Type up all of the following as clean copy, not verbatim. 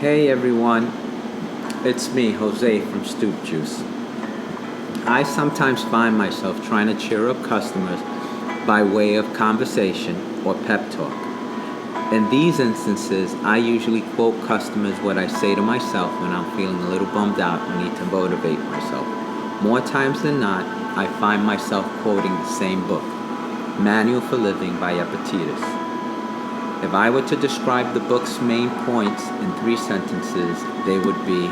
Hey everyone, it's me, Jose from Stoop. I sometimes find myself trying to cheer up customers by way of conversation or pep talk. In these instances, I usually quote customers what I say to myself when I'm feeling a little bummed out and need to motivate myself. More times than not, I find myself quoting the same book, Manual for Living by Epictetus. If I were to describe the book's main points in 3 sentences, they would be: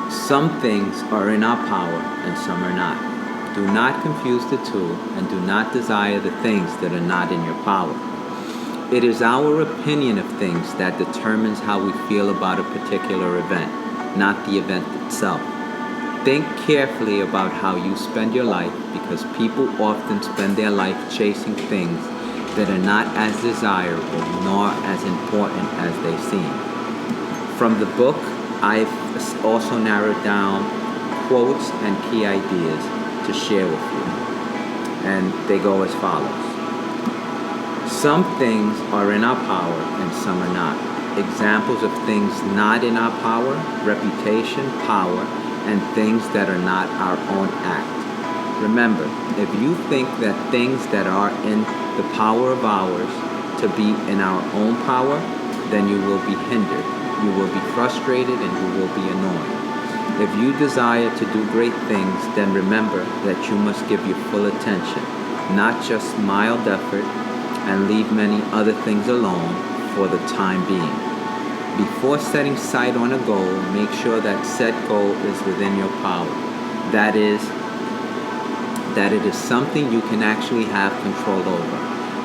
some things are in our power and some are not. Do not confuse the two and do not desire the things that are not in your power. It is our opinion of things that determines how we feel about a particular event, not the event itself. Think carefully about how you spend your life, because people often spend their life chasing things that are not as desirable nor as important as they seem. From the book, I've also narrowed down quotes and key ideas to share with you, and they go as follows. Some things are in our power and some are not. Examples of things not in our power: reputation, power, and things that are not our own act. Remember, if you think that things that are in the power of ours to be in our own power, then you will be hindered, you will be frustrated, and you will be annoyed. If you desire to do great things, then remember that you must give your full attention, not just mild effort, and leave many other things alone for the time being. Before setting sight on a goal, make sure that said goal is within your power. That is, that it is something you can actually have control over.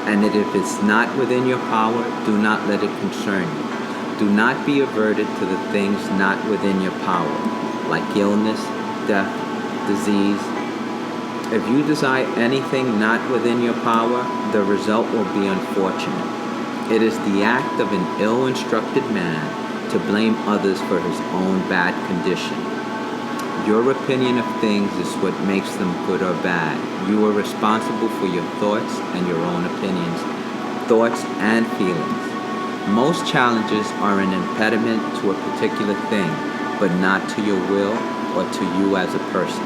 And that if it's not within your power, do not let it concern you. Do not be averted to the things not within your power, like illness, death, disease. If you desire anything not within your power, the result will be unfortunate. It is the act of an ill-instructed man to blame others for his own bad condition. Your opinion of things is what makes them good or bad. You are responsible for your thoughts and your own opinions, thoughts and feelings. Most challenges are an impediment to a particular thing, but not to your will or to you as a person.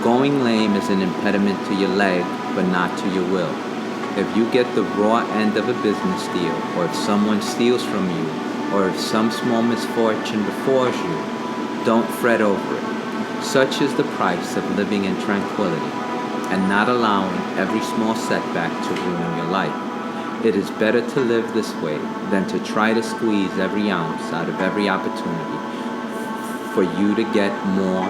Going lame is an impediment to your leg, but not to your will. If you get the raw end of a business deal, or if someone steals from you, or if some small misfortune befalls you, don't fret over it. Such is the price of living in tranquility and not allowing every small setback to ruin your life. It is better to live this way than to try to squeeze every ounce out of every opportunity for you to get more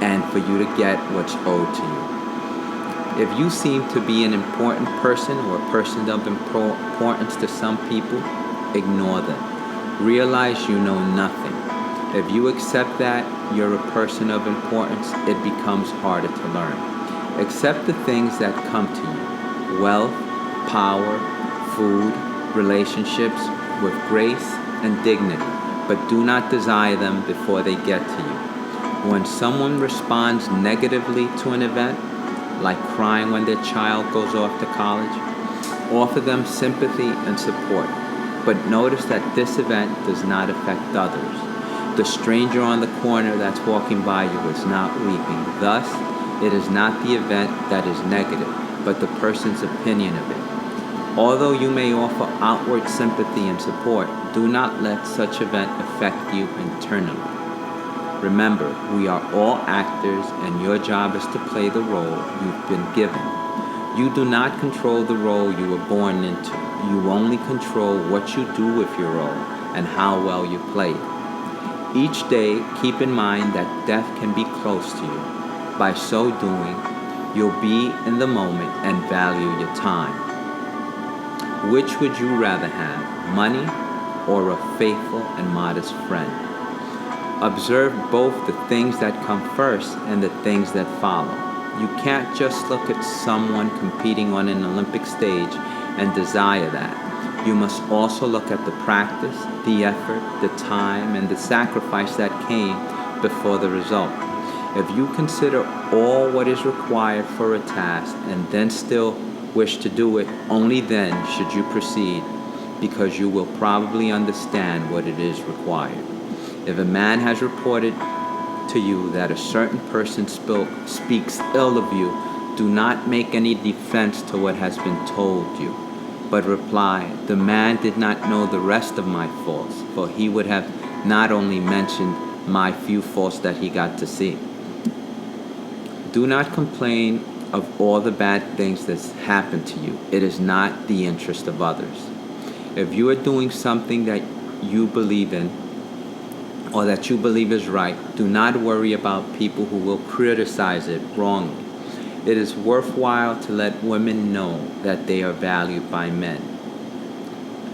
and for you to get what's owed to you. If you seem to be an important person or a person of importance to some people, ignore them. Realize you know nothing. If you accept that you're a person of importance, it becomes harder to learn. Accept the things that come to you: wealth, power, food, relationships, with grace and dignity, but do not desire them before they get to you. When someone responds negatively to an event, like crying when their child goes off to college, offer them sympathy and support, but notice that this event does not affect others. The stranger on the corner that's walking by you is not weeping. Thus, it is not the event that is negative, but the person's opinion of it. Although you may offer outward sympathy and support, do not let such event affect you internally. Remember, we are all actors, and your job is to play the role you've been given. You do not control the role you were born into. You only control what you do with your role and how well you play it. Each day, keep in mind that death can be close to you. By so doing, you'll be in the moment and value your time. Which would you rather have, money or a faithful and modest friend? Observe both the things that come first and the things that follow. You can't just look at someone competing on an Olympic stage and desire that. You must also look at the practice, the effort, the time, and the sacrifice that came before the result. If you consider all what is required for a task and then still wish to do it, only then should you proceed. because you will probably understand what it is required. If a man has reported to you that a certain person speaks ill of you, do not make any defense to what has been told you, but reply, the man did not know the rest of my faults, for he would have not only mentioned my few faults that he got to see. Do not complain of all the bad things that's happened to you. It is not the interest of others. If you are doing something that you believe in, or that you believe is right, do not worry about people who will criticize it wrongly. It is worthwhile to let women know that they are valued by men.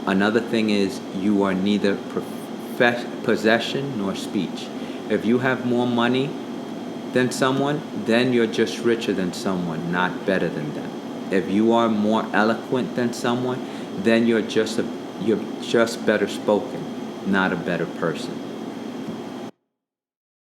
Another thing is, you are neither possession nor speech. If you have more money than someone, then you're just richer than someone, not better than them. If you are more eloquent than someone, then you're just better spoken, not a better person.